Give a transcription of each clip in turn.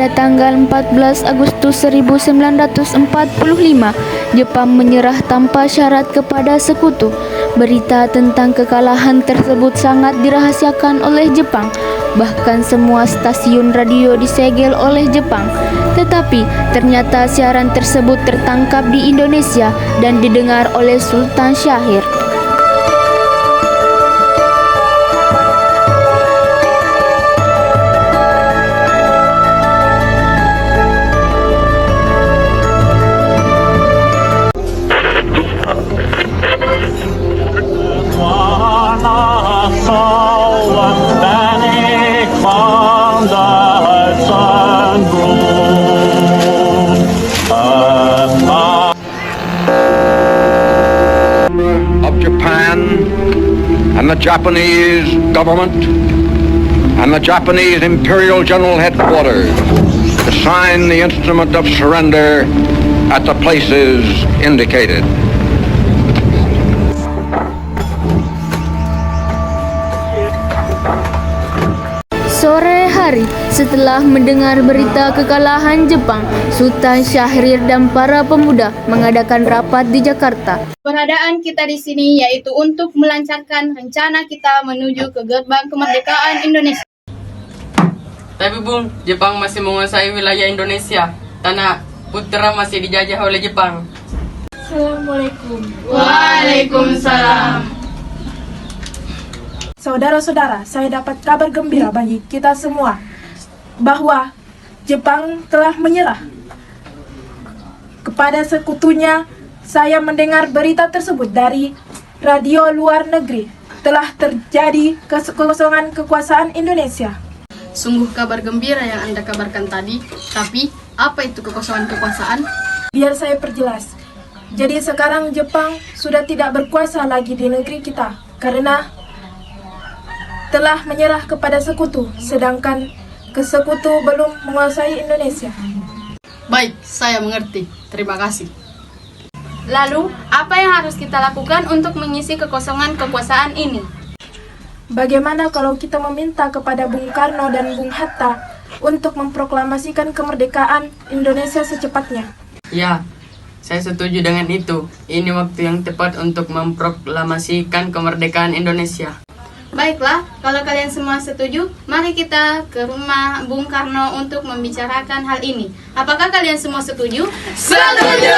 pada tanggal 14 Agustus 1945, Jepang menyerah tanpa syarat kepada sekutu. Berita tentang kekalahan tersebut sangat dirahasiakan oleh Jepang. Bahkan semua stasiun radio disegel oleh Jepang. Tetapi ternyata siaran tersebut tertangkap di Indonesia dan didengar oleh Sultan Syahrir. Of Japan and the Japanese government and the Japanese Imperial General Headquarters to sign the instrument of surrender at the places indicated. Sore hari, setelah mendengar berita kekalahan Jepang, Sultan Syahrir dan para pemuda mengadakan rapat di Jakarta. Keberadaan kita di sini yaitu untuk melancarkan rencana kita menuju ke gerbang kemerdekaan Indonesia. Tapi Bung, Jepang masih menguasai wilayah Indonesia. Tanah Putra masih dijajah oleh Jepang. Assalamualaikum. Waalaikumsalam. Saudara-saudara, saya dapat kabar gembira bagi kita semua bahwa Jepang telah menyerah kepada sekutunya. Saya mendengar berita tersebut dari radio luar negeri. Telah terjadi kekosongan kekuasaan Indonesia. Sungguh kabar gembira yang Anda kabarkan tadi, tapi apa itu kekosongan kekuasaan? Biar saya perjelas. Jadi sekarang Jepang sudah tidak berkuasa lagi di negeri kita karena telah menyerah kepada sekutu, sedangkan sekutu belum menguasai Indonesia. Baik, saya mengerti. Terima kasih. Lalu, apa yang harus kita lakukan untuk mengisi kekosongan kekuasaan ini? Bagaimana kalau kita meminta kepada Bung Karno dan Bung Hatta untuk memproklamasikan kemerdekaan Indonesia secepatnya? Ya, saya setuju dengan itu. Ini waktu yang tepat untuk memproklamasikan kemerdekaan Indonesia. Baiklah, kalau kalian semua setuju, mari kita ke rumah Bung Karno untuk membicarakan hal ini. Apakah kalian semua setuju? Setuju!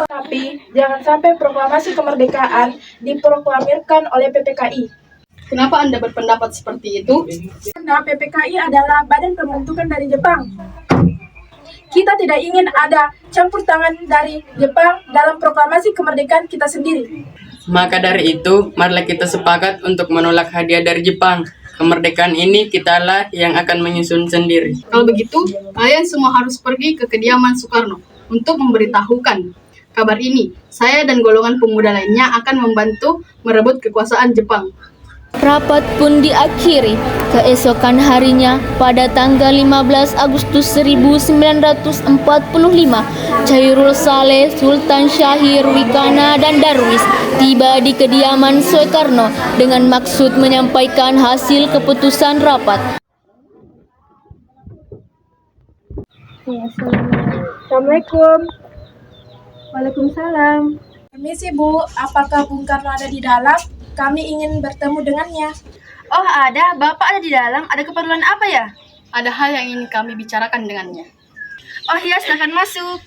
Tapi, jangan sampai proklamasi kemerdekaan diproklamirkan oleh PPKI. Kenapa Anda berpendapat seperti itu? Karena PPKI adalah badan pembentukan dari Jepang. Kita tidak ingin ada campur tangan dari Jepang dalam proklamasi kemerdekaan kita sendiri. Maka dari itu, marilah kita sepakat untuk menolak hadiah dari Jepang. Kemerdekaan ini kitalah yang akan menyusun sendiri. Kalau begitu, kalian semua harus pergi ke kediaman Soekarno untuk memberitahukan kabar ini. Saya dan golongan pemuda lainnya akan membantu merebut kekuasaan Jepang. Rapat pun diakhiri. Keesokan harinya, pada tanggal 15 Agustus 1945, Chairul Saleh, Sultan Syahrir, Wikana, dan Darwis tiba di kediaman Soekarno dengan maksud menyampaikan hasil keputusan rapat. Assalamualaikum. Waalaikumsalam. Permisi Bu, apakah Bung Karno ada di dalam? Kami ingin bertemu dengannya. Oh ada, Bapak ada di dalam. Ada keperluan apa ya? Ada hal yang ingin kami bicarakan dengannya. Oh iya, silakan masuk.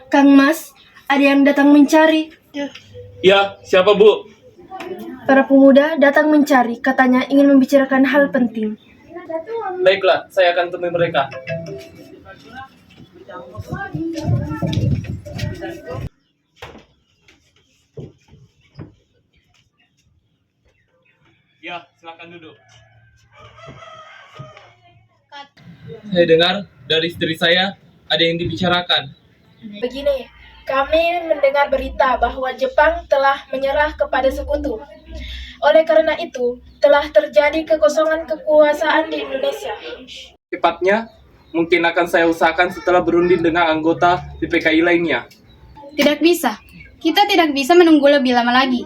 Kang Mas, ada yang datang mencari. Ya, siapa Bu? Para pemuda datang mencari, katanya ingin membicarakan hal penting. Baiklah, saya akan temui mereka. Ya, silakan duduk. Saya dengar dari istri saya ada yang dibicarakan. Begini, kami mendengar berita bahwa Jepang telah menyerah kepada sekutu. Oleh karena itu, telah terjadi kekosongan kekuasaan di Indonesia. Cepatnya, mungkin akan saya usahakan setelah berunding dengan anggota PPKI lainnya. Tidak bisa. Kita tidak bisa menunggu lebih lama lagi,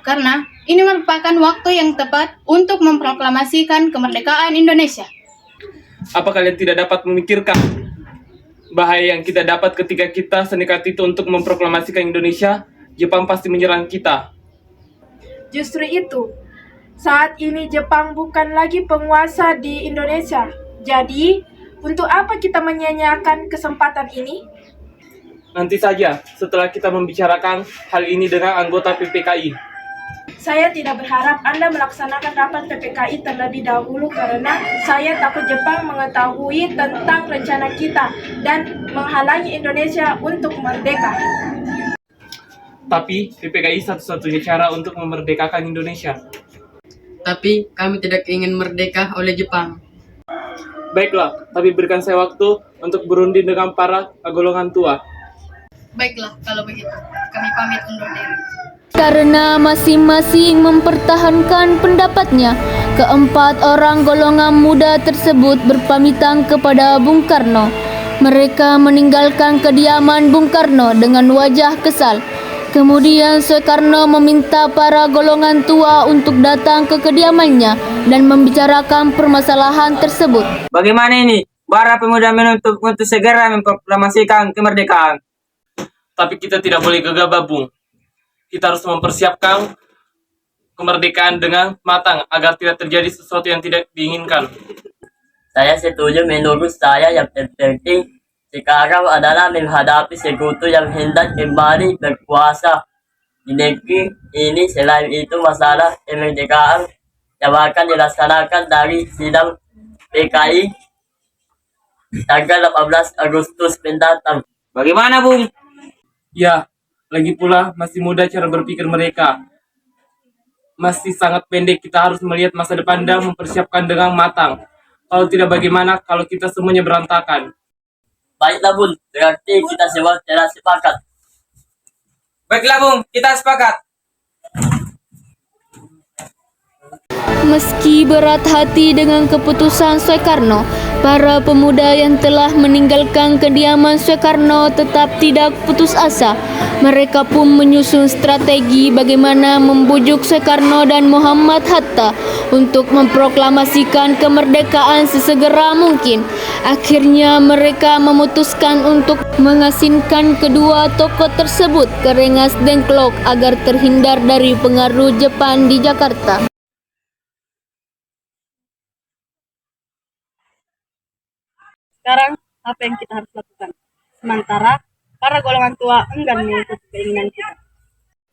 karena ini merupakan waktu yang tepat untuk memproklamasikan kemerdekaan Indonesia. Apa kalian tidak dapat memikirkan bahaya yang kita dapat ketika kita senekat itu untuk memproklamasikan Indonesia? Jepang pasti menyerang kita. Justru itu, saat ini Jepang bukan lagi penguasa di Indonesia. Jadi, untuk apa kita menyia-nyiakan kesempatan ini? Nanti saja setelah kita membicarakan hal ini dengan anggota PPKI. Saya tidak berharap Anda melaksanakan rapat PPKI terlebih dahulu karena saya takut Jepang mengetahui tentang rencana kita dan menghalangi Indonesia untuk merdeka. Tapi PPKI satu-satunya cara untuk memerdekakan Indonesia. Tapi kami tidak ingin merdeka oleh Jepang. Baiklah, tapi berikan saya waktu untuk berunding dengan para golongan tua. Baiklah, kalau begitu, kami pamit undur diri. Karena masing-masing mempertahankan pendapatnya, keempat orang golongan muda tersebut berpamitan kepada Bung Karno. Mereka meninggalkan kediaman Bung Karno dengan wajah kesal. Kemudian Soekarno meminta para golongan tua untuk datang ke kediamannya dan membicarakan permasalahan tersebut. Bagaimana ini? Para pemuda menuntut untuk segera memproklamasikan kemerdekaan. Tapi kita tidak boleh gegabah, Bung. Kita harus mempersiapkan kemerdekaan dengan matang agar tidak terjadi sesuatu yang tidak diinginkan. Saya setuju, menurut saya yang terpenting sekarang adalah menghadapi sekutu yang hendak kembali berkuasa di negeri ini. Selain itu, masalah kemerdekaan yang akan dilaksanakan dari sidang PKI tanggal 18 Agustus mendatang. Bagaimana, Bung? Ya, lagi pula masih muda cara berpikir mereka. Masih sangat pendek, kita harus melihat masa depan dan mempersiapkan dengan matang. Kalau tidak bagaimana kalau kita semuanya berantakan? Baiklah Bun, berarti kita semua telah sepakat. Baiklah, Bung, kita sepakat. Meski berat hati dengan keputusan Soekarno, para pemuda yang telah meninggalkan kediaman Soekarno tetap tidak putus asa. Mereka pun menyusun strategi bagaimana membujuk Soekarno dan Muhammad Hatta untuk memproklamasikan kemerdekaan sesegera mungkin. Akhirnya mereka memutuskan untuk mengasingkan kedua tokoh tersebut ke Rengas Dengklok agar terhindar dari pengaruh Jepang di Jakarta. Sekarang, apa yang kita harus lakukan? Sementara, para golongan tua enggan mengikuti keinginan kita.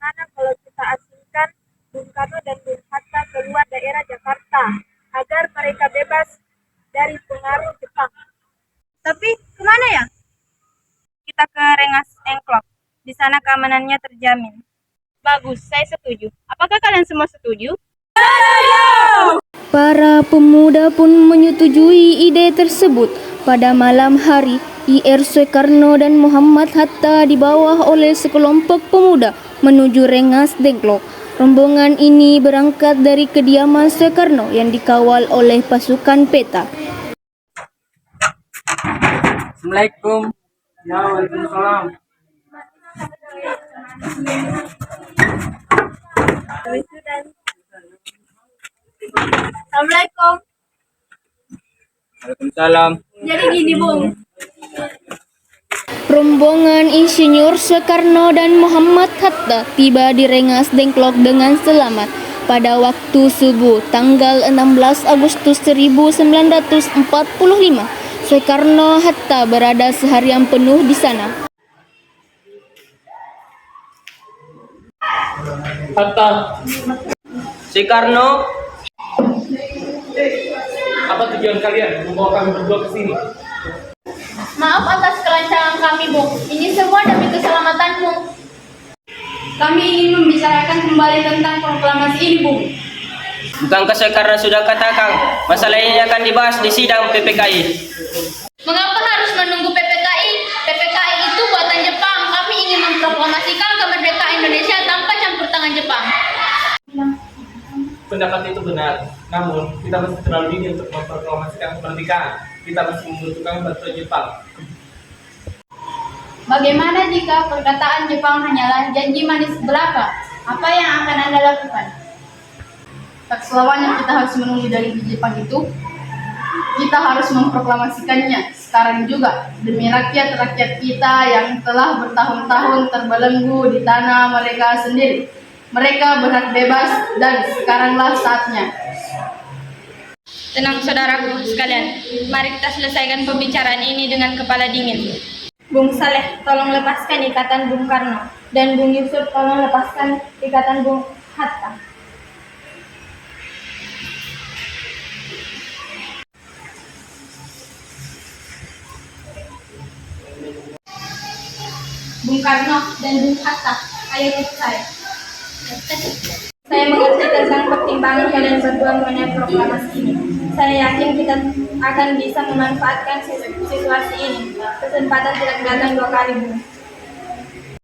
Mana kalau kita asingkan Bung Karno dan Bung Hatta keluar daerah Jakarta agar mereka bebas dari pengaruh Jepang. Tapi kemana ya? Kita ke Rengas Dengklok. Di sana keamanannya terjamin. Bagus, saya setuju. Apakah kalian semua setuju? Para pemuda pun menyetujui ide tersebut. Pada malam hari, Ir Soekarno dan Muhammad Hatta dibawa oleh sekelompok pemuda menuju Rengas Dengklok. Rombongan ini berangkat dari kediaman Soekarno yang dikawal oleh pasukan peta. Assalamualaikum. Ya, waalaikumsalam. Assalamualaikum. Waalaikumsalam. Jadi gini, Bung. Rombongan Insinyur Soekarno dan Muhammad Hatta tiba di Rengas Dengklok dengan selamat pada waktu subuh tanggal 16 Agustus 1945. Soekarno Hatta berada seharian penuh di sana. Hatta, Soekarno, apa tujuan kalian membawa kami berdua ke sini? Maaf atas kelancangan kami, Bung. Ini semua demi keselamatanmu. Kami ingin membicarakan kembali tentang proklamasi ini, Bung. bukankah Soekarno sudah katakan masalah ini akan dibahas di sidang PPKI? Mengapa harus menunggu PPKI? PPKI itu buatan Jepang. Kami ingin memproklamasikan kemerdekaan Indonesia tanpa campur tangan Jepang. Pendapat itu benar, namun kita masih terlalu dini untuk memproklamasikan kemerdekaan. Kita masih membutuhkan bantuan Jepang. Bagaimana jika perkataan Jepang hanyalah janji manis belaka? Apa yang akan Anda lakukan? Tak selamanya kita harus menunggu dari Jepang itu. Kita harus memproklamasikannya sekarang juga demi rakyat-rakyat kita yang telah bertahun-tahun terbelenggu di tanah mereka sendiri. Mereka berhak bebas dan sekaranglah saatnya. Tenang saudaraku sekalian, mari kita selesaikan pembicaraan ini dengan kepala dingin. Bung Saleh, tolong lepaskan ikatan Bung Karno. Dan Bung Yusuf, tolong lepaskan ikatan Bung Hatta. Bung Karno dan Bung Hatta, ayo ikut saya. Saya mengerti tentang pertimbangan kalian berdua mengenai proklamasi ini. Saya yakin kita akan bisa memanfaatkan situasi ini. Kesempatan tidak datang dua kali, Bung.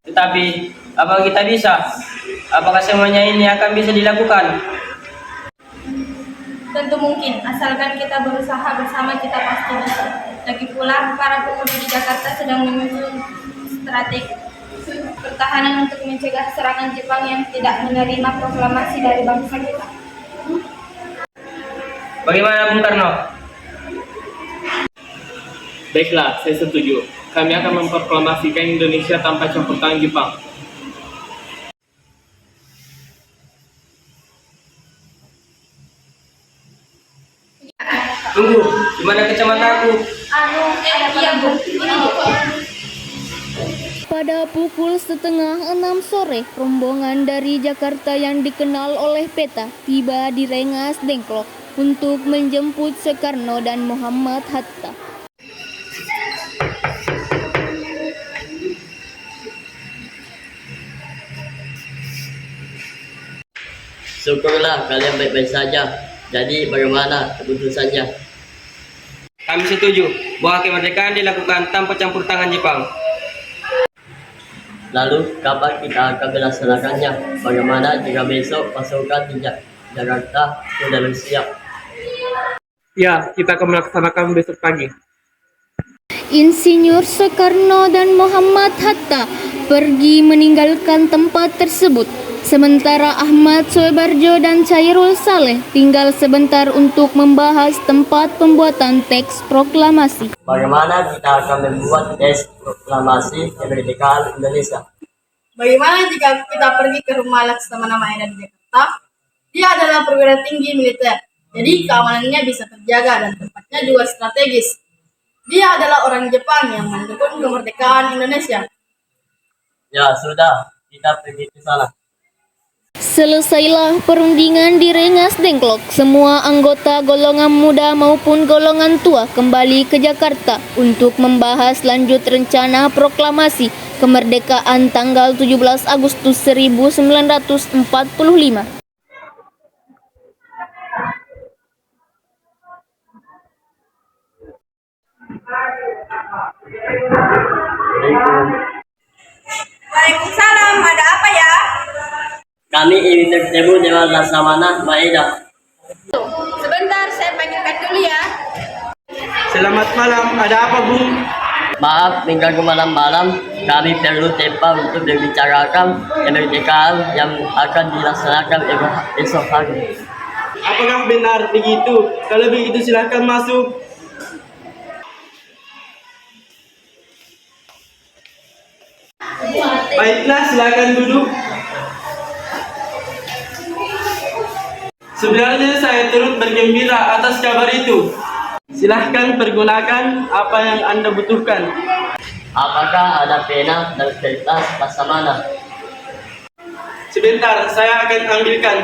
Tetapi, apa kita bisa? Apakah semuanya ini akan bisa dilakukan? Tentu mungkin, asalkan kita berusaha bersama kita pasti bisa. Lagi pula, para pemuda di Jakarta sedang menyusun strategi pertahanan untuk mencegah serangan Jepang yang tidak menerima proklamasi dari bangsa kita. Bagaimana Bung Karno? Baiklah, saya setuju. Kami akan memproklamasikan Indonesia tanpa campur tangan Jepang. Tunggu, di mana kacamataku? Iya, Bung. Ini dia. Pada pukul 5:30 sore, rombongan dari Jakarta yang dikenal oleh peta tiba di Rengas Dengklok untuk menjemput Soekarno dan Muhammad Hatta. Syukurlah kalian baik-baik saja. Jadi bagaimana keputusannya? Kami setuju bahwa kemerdekaan dilakukan tanpa campur tangan Jepang. Lalu kapan kita akan melaksanakannya? Bagaimana jika besok pasukan di Jakarta sudah siap? Ya, kita akan melaksanakan besok pagi. Insinyur Soekarno dan Muhammad Hatta pergi meninggalkan tempat tersebut. Sementara Ahmad Soebarjo dan Chairul Saleh tinggal sebentar untuk membahas tempat pembuatan teks proklamasi. Bagaimana kita akan membuat teks proklamasi kemerdekaan Indonesia? Bagaimana jika kita pergi ke rumah Laksamana Maeda di Jakarta? Dia adalah perwira tinggi militer, jadi keamanannya bisa terjaga dan tempatnya juga strategis. Dia adalah orang Jepang yang mendukung kemerdekaan Indonesia. Ya sudah, kita pergi ke sana. Selesailah perundingan di Rengas Dengklok. Semua anggota golongan muda maupun golongan tua kembali ke Jakarta untuk membahas lanjut rencana proklamasi kemerdekaan tanggal 17 Agustus 1945. Waalaikumsalam, ada apa ya? Kami ingin bertemu dengan Laksamana Maeda. Sebentar, saya panggilkan dulu ya. Selamat malam, ada apa Bung? Maaf mengganggu malam-malam. Kami perlu tempat untuk membicarakan kemerdekaan yang akan dilaksanakan esok hari. Apakah benar begitu? Kalau begitu silakan masuk. Baiklah, silakan duduk. Sebenarnya saya turut bergembira atas kabar itu. Silahkan pergunakan apa yang Anda butuhkan. Apakah ada pena dan kertas Laksamana? Sebentar, saya akan ambilkan.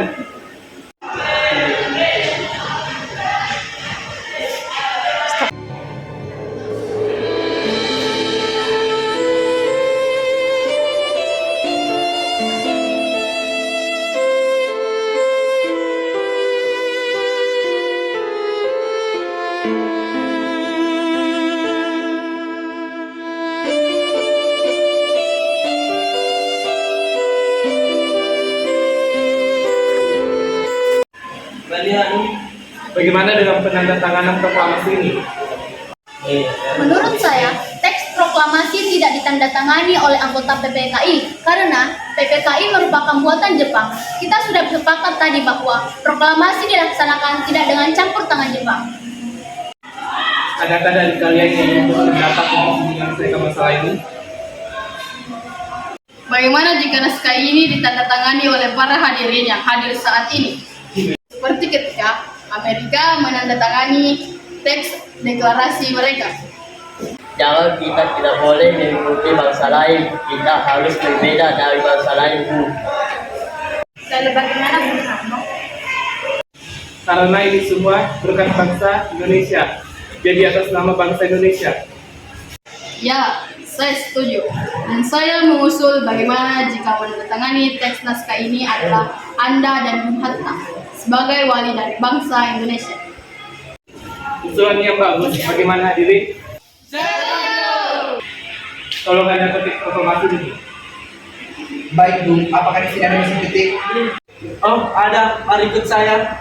Bagaimana dengan penandatanganan proklamasi ini? Menurut saya, teks proklamasi proklamasi tidak ditandatangani oleh anggota PPKI karena PPKI merupakan buatan Jepang. Kita sudah sepakat tadi bahwa proklamasi dilaksanakan tidak dengan campur tangan Jepang. Adakah dari kalian yang ingin berpendapat untuk menyelesaikan masalah ini? Bagaimana jika naskah ini ditandatangani oleh para hadirin yang hadir saat ini? Seperti ketika Amerika menandatangani teks deklarasi mereka. Jangan kita tidak boleh mengikuti bangsa lain. Kita harus berbeda dari bangsa lain, Bu. Lalu bagaimana Bung Karno? Karena ini semua berkat bangsa Indonesia. Jadi atas nama bangsa Indonesia. Ya, saya setuju. Dan saya mengusul bagaimana jika menandatangani teks naskah ini adalah Anda dan Bung Hatta sebagai wali dari bangsa Indonesia. Usulan yang bagus. Bagaimana hadirin? Tolong Anda ketik proklamasi dulu. Baik, Bung. Apakah di sini ada mesin ketik? Oh, ada. Mari ikut saya.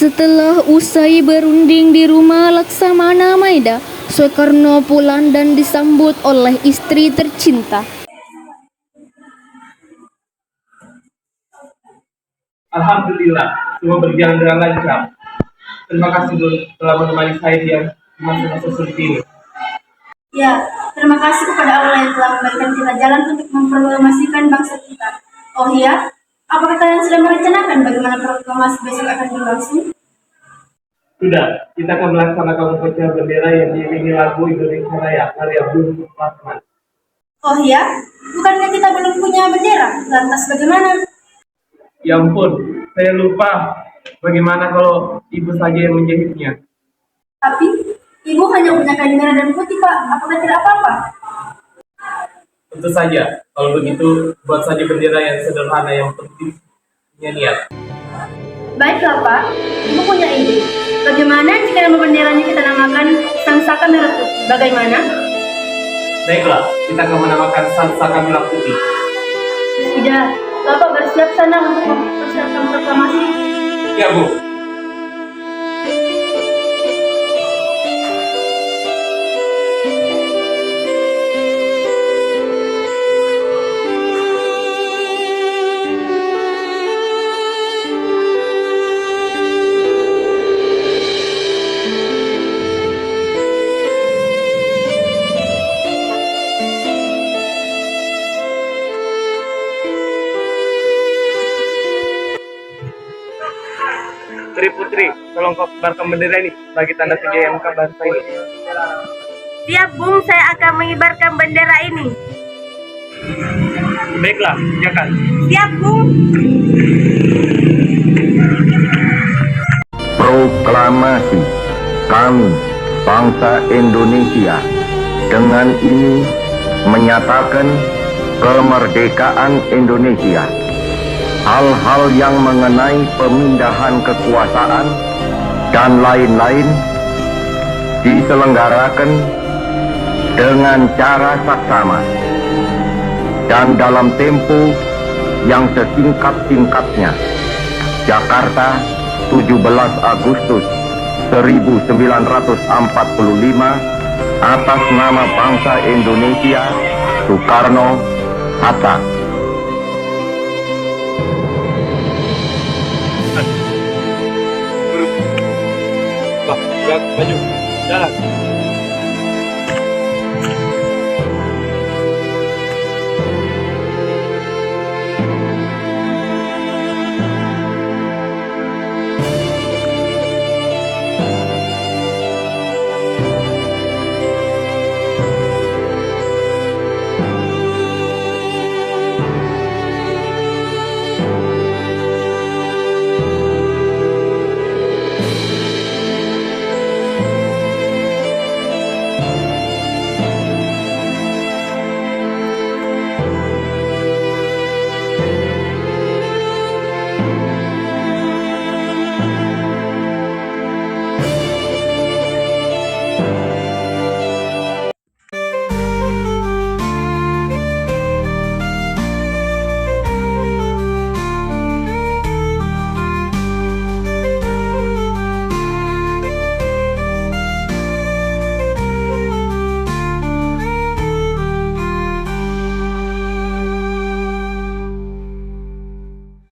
Setelah usai berunding di rumah Laksamana Maeda, Soekarno pulang dan disambut oleh istri tercinta. Alhamdulillah, semua berjalan dengan lancar. Terima kasih Dul telah menemani saya di masa-masa sulit ini. Ya, terima kasih kepada Allah yang telah memberikan kita jalan untuk memproklamasikan bangsa kita. Oh iya, apakah kalian sudah merencanakan bagaimana proklamasi besok akan berlangsung? Sudah, kita akan melaksanakan upacara bendera yang diiringi lagu Indonesia Raya karya Bung Supratman. Oh iya, bukankah kita belum punya bendera? Lantas bagaimana? Ya ampun, saya lupa. Bagaimana kalau ibu saja yang menjahitnya? Tapi, ibu hanya punya kain merah dan putih, Pak. Apakah tidak apa-apa? Tentu saja, kalau begitu buat saja bendera yang sederhana yang penting punya niat. Baiklah, Pak. Ibu punya ide. Bagaimana jika nama benderanya kita namakan Sang Saka Merah Putih? Bagaimana? Baiklah, kita akan menamakan Sang Saka Merah Putih. Tidak, Bapak bersiap sana untuk mempersiapkan proklamasi. Ya, Bu. Putri, tolong kau kibarkan bendera ini bagi tanda kejayaan bangsa ini. Siap, Bung. Saya akan mengibarkan bendera ini. Baiklah, kerjakan. Siap, Bung. Proklamasi kami, bangsa Indonesia, dengan ini menyatakan kemerdekaan Indonesia. Hal-hal yang mengenai pemindahan kekuasaan dan lain-lain diselenggarakan dengan cara saksama dan dalam tempo yang sesingkat-singkatnya. Jakarta, 17 Agustus 1945, atas nama bangsa Indonesia, Soekarno, Hatta. Baju, jalan.